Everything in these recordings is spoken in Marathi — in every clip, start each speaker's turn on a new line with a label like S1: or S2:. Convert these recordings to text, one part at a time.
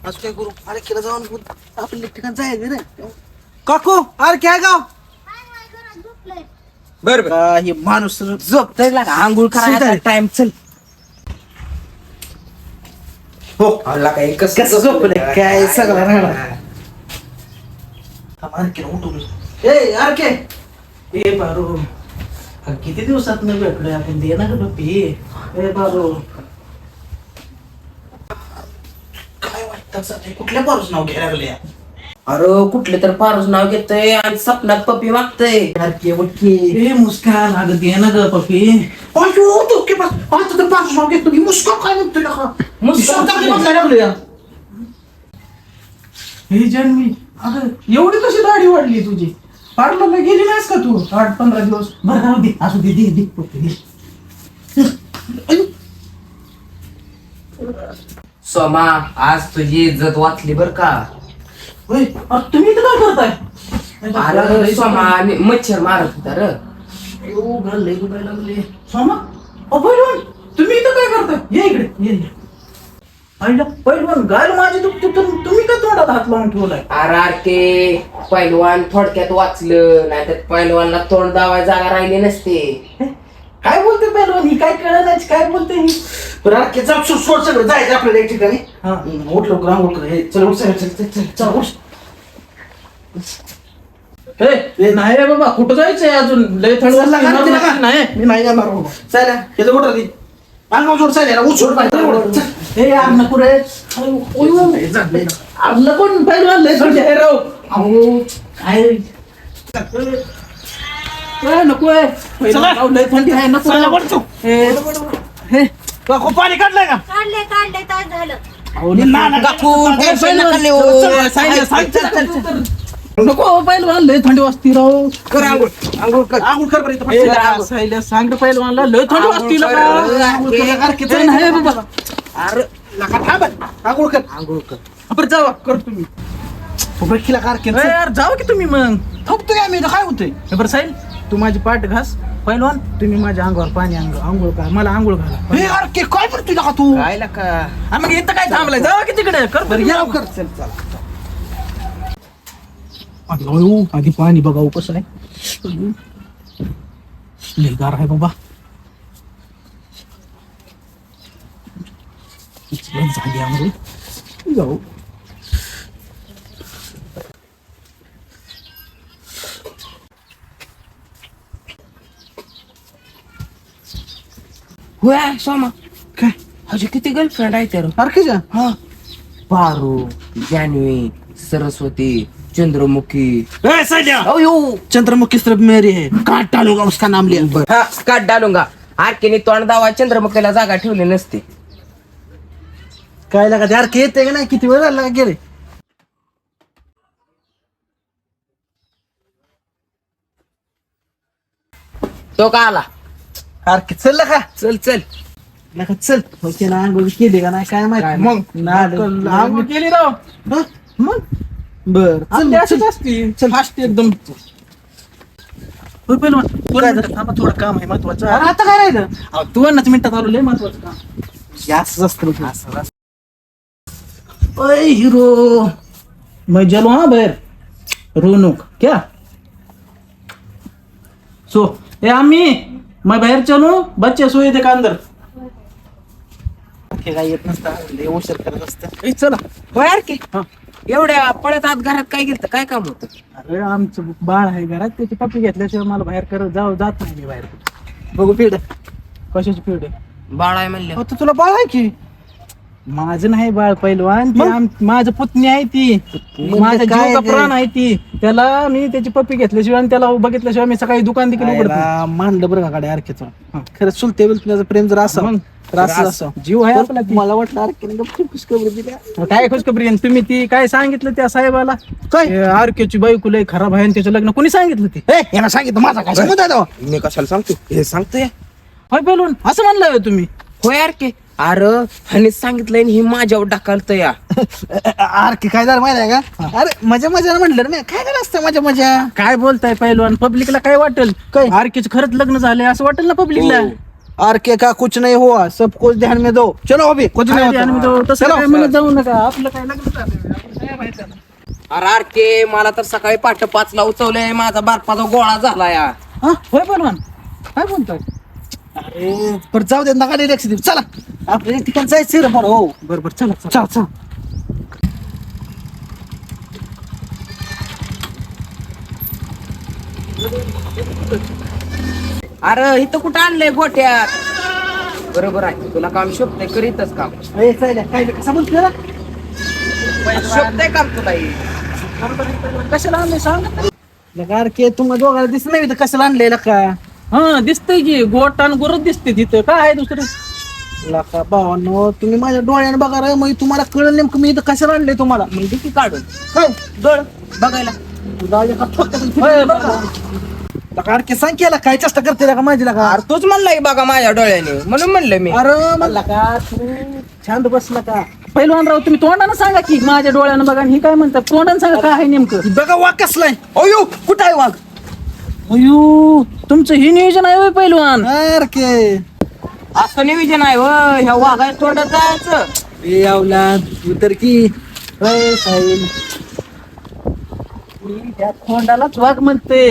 S1: आज काय करू? अरे केला जाऊन आपण ठिकाण जायचं रे. काकू अरे काय गाव बर हे माणूस झोपतय लागा आंघोळ करायचा टाइम. चल हो आला काय कसं झोपलंय काय सगळं राहणार. उठून ए यार के ए बारू किती दिवसात न भेटलोय आपण. दे ना ग पप्पी. ए बारू काय वाटतं कुठल्या पारूस नाव घ्यायला लागले?
S2: अरे कुठले तर पारूस नाव घेतय आणि सपनात पप्पी मागतय.
S1: मुस्कान अगं दे ना ग पप्पी. तर पारूस नाव घेतो की मुस्कान काय म्हणतोय का? मुस्कान हे जन्मी अगं एवढी कशी दाढी वाढली तुझी? पार्लरला गेली नाहीस का तू 8-15 दिवस? बरं राहू दे असू दे. दे पप्पी दे.
S2: सोमा आज तुझी इज्जत वाचली बर का.
S1: तुम्ही इथं काय करताय?
S2: अरे सोमा मच्छर मारत होता र.
S1: सोमा पहिलवान तुम्ही इथं काय करताय? ये इकडे ये. पहिलवान गायल माझी दुखते तर तुम्ही का तोंडात हात लावून ठेवलाय?
S2: अरे ते पैलवान थोडक्यात वाचलं, नाही तर पैलवानला तोंड दावाय जागा राहिली नसते.
S1: काय बोलते पहिलवान? ही काय कळलं नाही काय बोलते ही? सोड सगळं जायचं आपल्याला एक ठिकाणी. उठ लवकर आंघोळ कर. चल उठ चल उठ. हे नाही रे बाबा कुठं जायचंय अजून? लय थंड नाही मी नाही जाणार बाबा. चालेल हे उठ आधी अंगावर सोड. चालेल उठ सोड पाहिजे. हे यार नको रे. आपलं कोण पहिलवान लय थंडी आहे राव. अहो काय नको लय थंडी आहे नको. पाणी काढलंय का?
S3: काढले तास झालं.
S1: नको पहिलवान लय थंडी वाजती राव.
S2: कर आंघोळ कर.
S1: आंघोळ कर बरं. सांग पहिलवानला लय थंडी वाजती नाही बाबा. अरे आंघोळ कर. बरं जावा कर तुम्ही. यार जावा की तुम्ही मग. थकतोय आम्ही काय होतंय. बरं साहिल तू माझी पाठ घास. पहिलवान तुम्ही माझ्या अंगावर पाणी आंघोळ का मला आंघोळ घाला. काय करतोय का तू?
S2: काय का
S1: मग इथं काय थांबलाय? जावा की तिकडे कर. कर चल आधी पाणी बघावं कसं आहे. लय गार आहे बाबा. झाली आंघोळ जाऊ.
S2: होय सोमा
S1: काय
S2: अजून किती गर्लफ्रेंड आहे तर?
S1: अरकेजा
S2: हा पारू, जान्हवी, सरस्वती, चंद्रमुखी.
S1: चंद्रमुखी सिर्फ मेरी है. काट डालूंगा उसका नाम लिया.
S2: हा काट डालूंगा. आरकेने तोंड दावा चंद्रमुखीला जागा ठेवली नसते.
S1: काय लागा यार येते का नाही? किती वेळ झाला गेले?
S2: तो का आला?
S1: अरे चल का
S2: चल
S1: चल. होते ना आंघोळ केली का नाही काय माहिती. मग आंघोळ केली राव. मग बर चल फास्ट एकदम. थोडं काम आहे महत्वाचं. आता काय राहिलं? तू 2 मिनिटात आलो. लय महत्वाचं काम असंच असतं. ओए हीरो मैं चलो हाँ बाहर. रोनुक क्या सो ए अम्मी मैं बाहेर चलू. बच्चे सोए थे का अंदर. काय येत नसतं उशीर करत असतं. चला
S2: होय की एवढ्या पळत आत घरात काय गेलं? काय काम होतं?
S1: अरे आमचं बाळ आहे घरात. त्याची पप्पी घेतल्याशिवाय मला बाहेर करत जात नाही मी बाहेर. बघू पिढ कशाची पिढ
S2: बाळ आहे म्हणले.
S1: तुला बाळ आहे की? माझं नाही बाळ पहिलवान. माझं पुतणी आहे ती. माझा जीव प्राण आहे ती. त्याला मी त्याची पप्पी घेतल्याशिवाय आणि त्याला बघितल्याशिवाय मी सकाळी दुकान देखील उघडतो. मानलं बरं का गाड्या अरकेचं. खरंच चुलते तुझं प्रेम जर असं जीव आहे आपला. मला वाटलं अरकेने खुशखबरी दिली. काय खुशखबरी? तुम्ही ती काय सांगितलं त्या साहेबाला? काय आरकेची बायको लय खराब आहे आणि त्याचं लग्न कोणी सांगितलं? ती यांना सांगितलं. माझा काय संबंध आहे?
S2: मी कशाला सांगतो? हे सांगतोय
S1: होय पहिलवान असं म्हणलं तुम्ही?
S2: होय आरके. अरे ह्याने सांगितलंय ही माझ्यावर ढकलत या.
S1: आरके काय झालं माहिती आहे का? अरे मजा म्हटलं मी. काय झालं असतं मजा? काय बोलताय पहिलवान? पब्लिकला काय वाटेल? काय आरकेचं खरंच लग्न झालंय असं वाटेल ना पब्लिकला?
S3: आरके का कुछ नहीं हुआ, सब कुछ ध्यान में दो. चलो अभी कुछ नहीं
S1: आणि मी तो
S3: होता.
S1: तसं
S3: चलो.
S1: काय म्हणत जाऊ नका, आपलं काय लग्न झालं, आपलं काय माहिती आहे.
S2: अरे के मला तर सकाळी पहाटे 5ला उचवलंय, माझा बर्फाचा गोळा झाला या.
S1: हा होय पण काय बोलतोय.
S3: अरे पर जाऊ दे, नका लक्ष देऊ. चला आपलं एक ठिकाण जायचं रे. हो
S1: बरोबर चला
S3: चल चल.
S2: अरे इथं कुठं आणलंय गोट्यात. बरोबर आहे, तुला काम शोभतंय, करीतच काम.
S3: ए चालेल काय कसं बोलतोय रे?
S2: शोभतंय काम तुला हे.
S1: कशाला आणले सांग.
S3: लगा आरके तुम्हाला दोघांना दिसत नाही इथं कशाला आणलेलं का?
S1: हा दिसतंय की गोट आणि गुरच दिसते तिथं, काय आहे दुसरं.
S3: लका भावानो, तुम्ही माझ्या डोळ्याने बघा रे, मग तुम्हाला कळलं नेमकं मी इथं कशाला आणलंय तुम्हाला.
S2: मग किती काढून
S3: काय
S2: डोळ बघायला.
S3: तुझा एका फक्त
S1: होय, बघा.
S3: लका आरके सांग केला काय चेष्टा करते का माझी लका.
S2: अरे तूच म्हणलाय बघा माझ्या डोळ्याने, म्हणून म्हणलं मी.
S3: अरे म्हणला का तू छान बसला का?
S1: पहिलवान राव तुम्ही तोंडानं सांगा की माझ्या डोळ्यानं बघा आणि ही काय म्हणतात, तोंडानं सांगा काय आहे नेमकं.
S3: बघा वाघ कसलाय. अयो कुठं आहे वाघ?
S1: अयो तुमचं हे नियोजन आहे होय पहिलवान.
S3: आरके
S2: असं नियोजन आहे होय, ह्या वाघाय तोंडात जायचं.
S3: ए अवलाद उतर की.
S1: होय साहेब, मी त्या तोंडालाच वाघ म्हणते.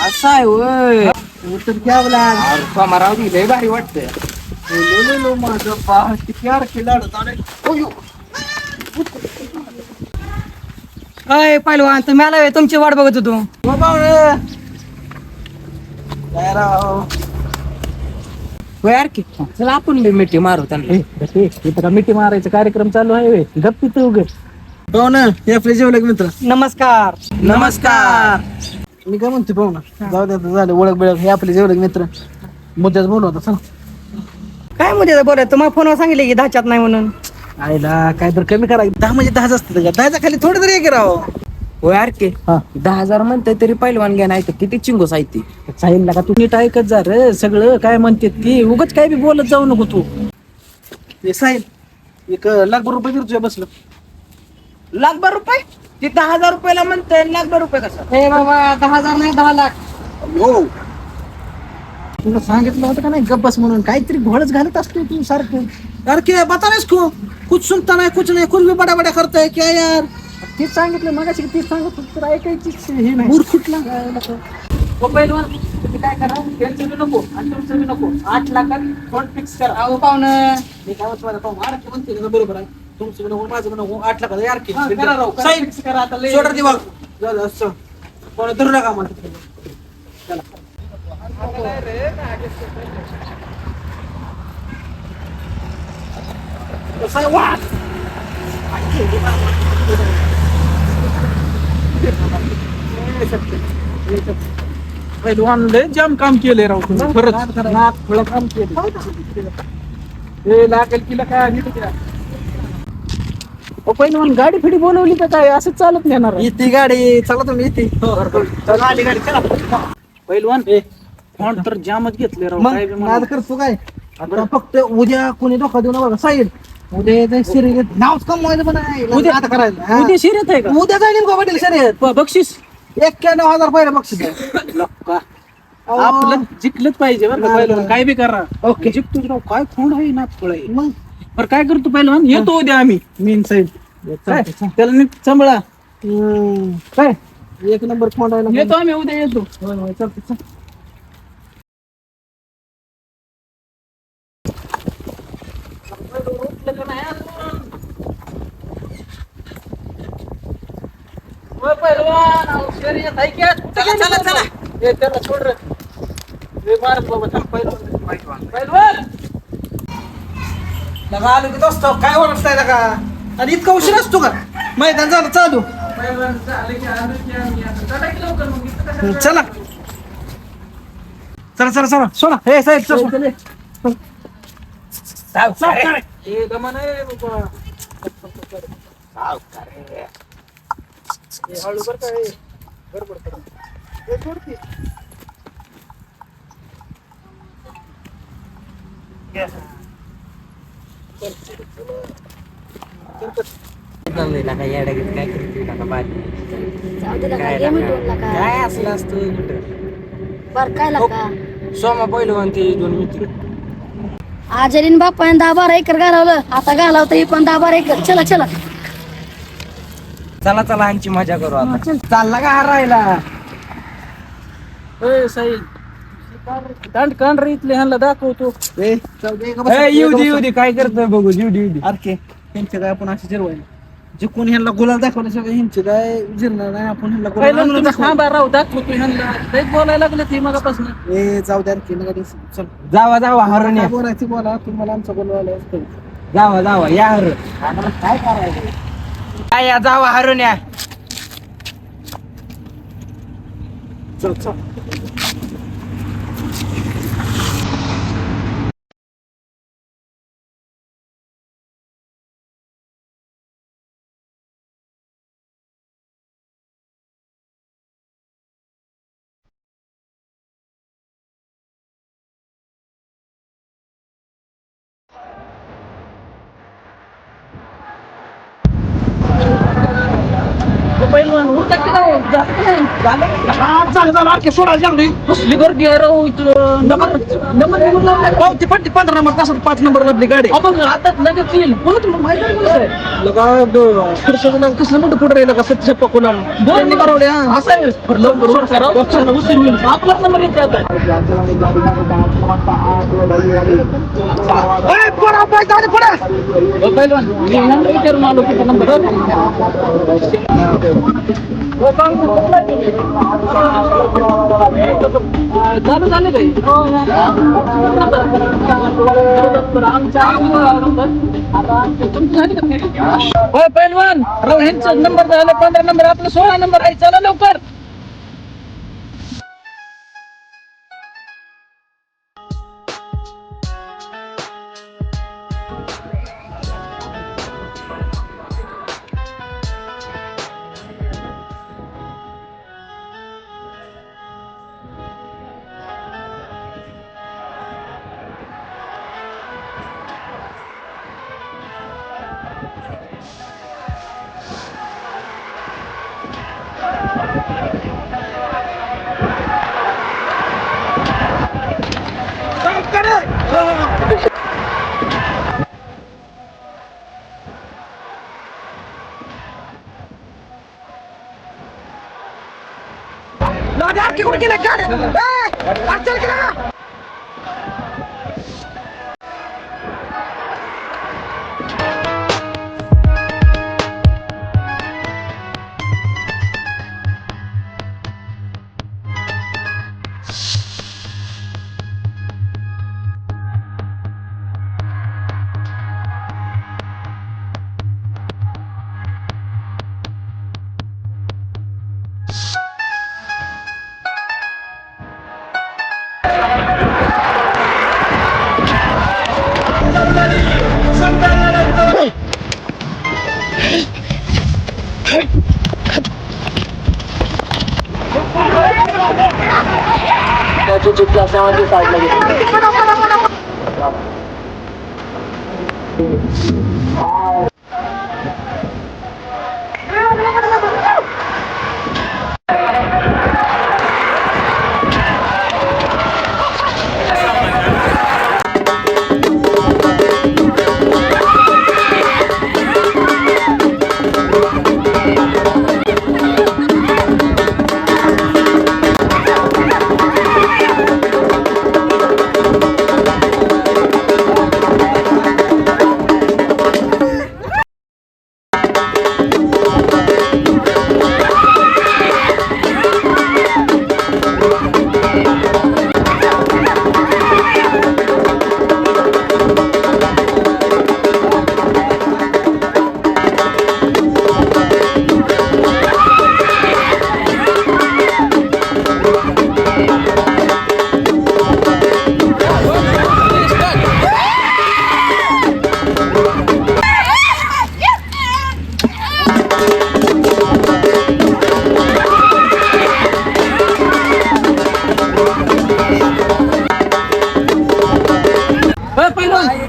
S2: असं आहे होय.
S3: उतर की अवलाद.
S2: अरे सोमाराव दिलंय भारी वाटतंय.
S3: लो माझं बाळ किती आरके लाडत आले. अयो
S4: अय पहिलवान तुम्ही आला तुमची वाट बघत होतो.
S3: काय राव.
S2: होय यार की, चला आपण लय मिठी मारू त्यांना.
S1: इथं का मिठी मारायचा कार्यक्रम चालू आहे होय. गप्पी तू उघड.
S3: पाहुणा हे आपले जेवले मित्र.
S4: नमस्कार.
S2: नमस्कार.
S3: मी काय म्हणते पाहुणा, जाऊ दे आता, झालं ओळख बिळख. हे आपले जेवले मित्र, मुद्द्याच बोलू आता. चला
S4: काय म्हणजे बोला तुम्हाला फोनवर सांगितले की 10च्यात नाही म्हणून.
S3: आईला काय तर कमी करा. 10 म्हणजे 10च असतं का? 10च्या खाली थोडं तरी एक राव.
S2: होय यार की,
S3: हा
S2: 10,000 म्हणतंय तरी पहिलवान घ्या, नाही तर किती चिंगूस आहे ती.
S1: साहिल का तू नीट ऐकत जा रे सगळं काय म्हणते ती, उगच काय बी बोलत जाऊ नको तू.
S3: हे साहेब, 1,00,000 रुपये तुझ्या बसलं.
S2: लाखभर रुपये? ती 10,000 रुपयाला म्हणतंय, लाखभर रुपये कसं?
S4: हे बाबा 10,000 नाही 10 लाख.
S3: हो
S1: तुला सांगितलं होतं का नाही गप्पस म्हणून, काहीतरी घोळच घालत असतो तू सारखं.
S3: यार क्या बता रहे इसको, कुछ सुनता नहीं कुछ नहीं, कुछ भी बड़ा बड़ा करता है क्या यार.
S1: तीच सांगितलं मगाशी, तीच सांगत होतं, तर ऐकायचीच हे नाही.
S3: मूर्ख कुठला.
S1: हो पहिलवान, तुम्ही काय करा, त्यांचं बी नको आणि तुमचं बी नको. 8 लाखात फंड फिक्स करा.
S4: अहो पाहुणं
S3: मी काय म्हणतो पाहू, आरके म्हणते ना बरोबर आहे. तुमचं बी नको माझं बी नको. 8 लाखाचा यार की
S1: हा, करा राव, करा,
S3: साहेब
S1: fix करा आता लय.
S3: सोडा दिवा. झालं असं कोण धरू नका मला. साहेब वा.
S1: पहिलवान लय जाम काम केलंय राव तुम्ही, खरंच नाक फळं काम केलं. हे लागेल की काय नीट करा. हो पहिलवान गाडी फिडी बोलवली का काय, असंच चालत नेणार आहे?
S3: येते गाडी. चला तुम्ही येते. चला आली गाडी चला.
S1: पहिलवान फॉन्ट तर जामच घेतले राव, काय बी
S3: मग
S1: म्हणा.
S3: नाद करतो काय आता. फक्त उद्या कोणी धोका देऊ नका साहेब. उद्या शर्यत नावच कमवायचं पण आहे.
S1: उद्या-
S3: आता करायचं हा.
S1: उद्या शर्यत आहे का?
S3: उद्या जाईल नेमकं पाटील शर्यत.
S1: बक्षीस
S3: 91,000 पहिलं बक्षीस आहे.
S1: लक्का. आपलं जिंकलंच पाहिजे बरं का
S3: हा,
S1: पहिलवान,
S3: हा.
S1: काय बी करा.
S3: ओके.
S1: जिंकतोच राव, काय खोंड आहे ना फळ आहे.
S3: मग
S1: बरं काय करतो पहिलवान, येतो उद्या आम्ही मेन साईड. काय त्याला नीट सांभाळा. काय
S3: 1 नंबर फोन आहे.
S1: येतो आम्ही उद्या येतो. चालतं.
S2: चला, चला.
S1: त्याला सोड रे. हे मारत बाबा, थांब पहिलवान.
S3: लगा आलो की दोस्त काय ओळखताय का? आणि इतका उशीर असतो का? मैदान झालं चालू.
S1: पहिलवान झालं की आलो की आम्ही आता. चला की लवकर मग, इथं कशाला?
S3: चला चला चला चला सोडा. हे साहेब चल.
S1: चल, चल.
S2: सावकार.
S1: हे दमा नाही बाबा.
S2: सावकार.
S1: हे हळू बरं का, हे गडबड करा. हे सोड की.
S2: काय करते नका बाजी.
S5: जाऊ दे लका, घे मिटवून लका.
S2: काय असलं असतं कुठं.
S5: बर काय लका.
S2: सोमा पहिलवान ते 2 मित्र.
S5: आजारीन बापाने 10-12 एकर घालवलं, आता घालवतं हे पण 10-12 एकर. चला चला.
S4: चला चला आमची मजा करू आता.
S5: चल.
S3: चालला का हरायला?
S1: ए साई दांड कांड रे इथले ह्यांना दाखवतो.
S3: ए, जाऊ दे, का
S4: येऊ दे काय करतोय बघू येऊ दे.
S3: अरे के ह्यांचे काय आपण असे जिरवाय जिकून ह्यांना गुलाल दाखवल्याशिवाय ह्यांचे काय जिरणार नाही. आपण ह्यांना गुलाल
S1: पहिलं
S3: आणून
S1: तुम्ही
S3: दाखवू.
S1: थांबा राव दाखवतो ह्यांना. लयच बोलायला लागले ते मगापासून.
S3: ए जाऊ द्या रे की, नका दिवस. चल
S4: जावा हरण
S3: काय बोलायचं बोला, तुम्हाला आमचा बोलवायला
S4: जावा या हरण
S3: काय करायचं.
S4: काय या जावा हरण या.
S3: चल चल.
S1: पहिलवान उठा की राव, जात की नाही?
S3: झालं आणखी सोडायला लागली.
S1: कसली गर्दी आहे राव इथं. नंबर लावलाय.
S3: पावती पट्टी 15 नंबर तासात 5 नंबर लागली गाडी.
S1: आपण आता लगेच येईल. कोण तुम्हाला माहिती आहे कसं आहे?
S3: कसलं मोठं पुढे राहिलं का सत्य कोणाला
S1: दोन करवले असं आहे. बरं, लवकर सोड करा. पक्षाला उशीर होईल. आपलाच नंबर येते आता. पहिलवान मी ह्यांना विचारून आलो की नंबर चालू झाले काही पहिलवान राव ह्यांचा नंबर झाला 15 नंबर आपला 16 नंबर आहे. चला लवकर.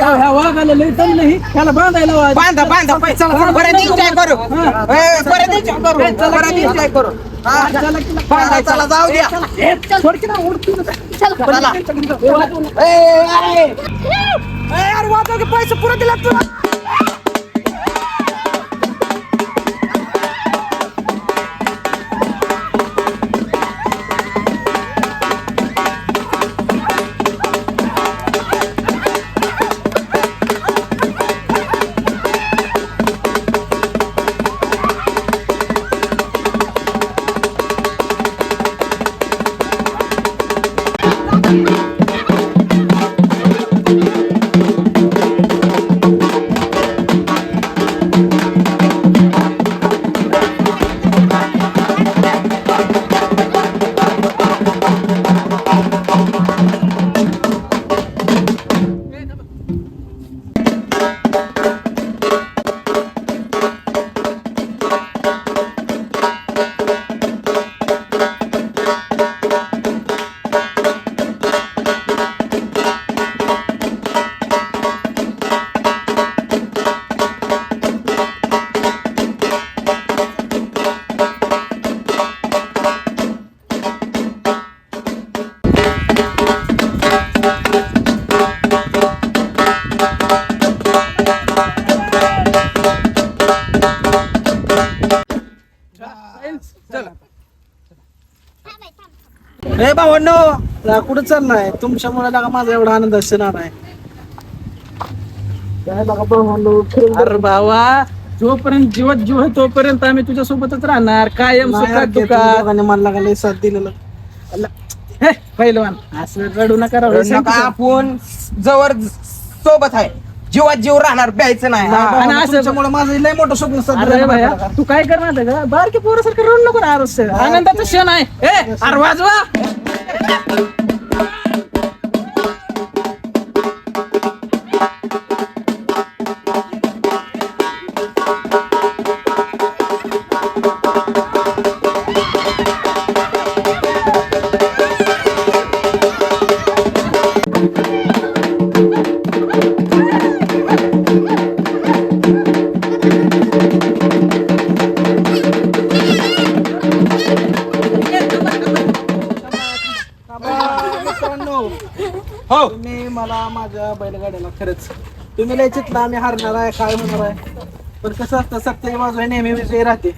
S1: ह्या वाघाला लय दमलं ही. त्याला बांधायला
S4: बांधा चला परत एन्जॉय करू. परत एन्जॉय करू.
S3: चला जाऊ द्या
S1: सोड की ना, उडती ना.
S3: चला.
S4: यार वाजव की पैसे पुरे दिला तुला
S3: ए भावांनो कुठं चाललाय तुमच्यामुळे लागा माझा एवढा आनंद असणार आहे काय बघा भावांनो
S1: अरे बाबा, जोपर्यंत जीवात जीव आहे तोपर्यंत आम्ही तुझ्या सोबतच राहणार, कायम सुखात दुखात.
S3: मला लागा लय साथ दिलेलं
S1: हे पहिलवान, असं रडू नका राव.
S2: नका, आपण जवळ सोबत आहे, जीवात जीव राहणार, प्यायचं नाही.
S1: आणि असं
S3: तुमच्यामुळे माझं लय मोठं स्वप्न साध्य
S1: अरे
S3: झालं
S1: भैया,
S3: बघा.
S1: तू काय कर माहिती का, बारकी पोरासारखं रडू नको ना. आरोस आनंदाचा क्षण आहे. ए अरे वाजवा.
S3: मित्रांनो, हो तुम्ही मला माझ्या बैलगाड्याला खरंच तुम्ही लय चितला आम्ही हारणार आहे काय होणार आहे पण कसं असतं सत्याची बाजू आहे नेहमी विजयी राहते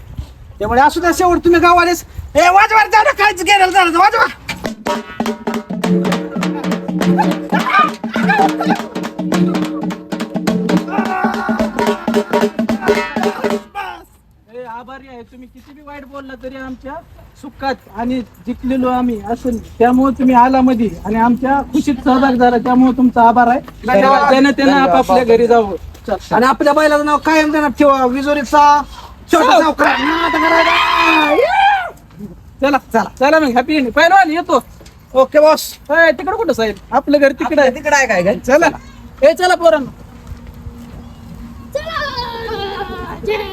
S3: त्यामुळे असू द्या शेवट तुम्ही गावालेच ए वाजवा जाऊ काहीच गेलं झालं वाजवा
S1: आभारी आहे. तुम्ही किती बी वाईट बोलला तरी आमच्या सुखात आणि जिंकलेलो आम्ही असेल, त्यामुळे तुम्ही आला मध्ये आणि आमच्या खुशीत सहभाग झाला, त्यामुळे तुमचा आभार आहे. त्यानं त्यानं आपापल्या घरी जावं.
S3: आणि आपल्या बैलाचं नाव कायम देण्यात ठेवा विजोरीचा छोटा सावकार.
S1: चला चला चला मग हॅपी पहिलवान येतो.
S3: ओके बॉस
S1: तिकडं कुठं साहेब, आपलं घर तिकडं आहे.
S2: तिकडे आहे काय
S1: चला ए चला पोरांनो.
S5: चला